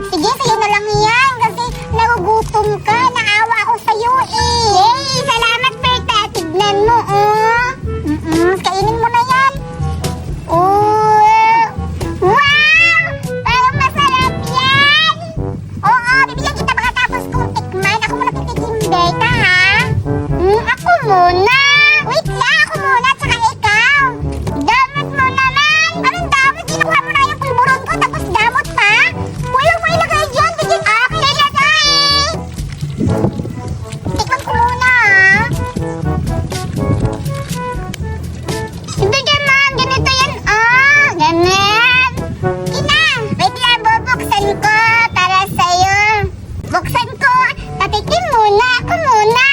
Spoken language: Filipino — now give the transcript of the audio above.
Sige, sa'yo na lang yan. Kasi nagugutom ka. Naawa ako sa'yo eh. Yay! Salamat, Berta. Tignan mo, oh. Kainin mo na yan. Oh. Wow! Parang masarap yan. Oo, bibigyan kita pagkatapos kong tikman. Ako muna titikim, Berta, ha? Ako muna. Wait lang, ako muna, tsaka ikaw. Damot mo naman. Anong damot? Kinuha mo na yung pulburon ko, tapos damot pa? Walang may lagay dyan. Bigyan akin lagay. Tikman ko muna, ha? Hindi naman, ganito yan, oh. Ganun. Ina, wait lang, bubuksan ko para sa'yo. Buksan ko. Patikim muna, ako muna.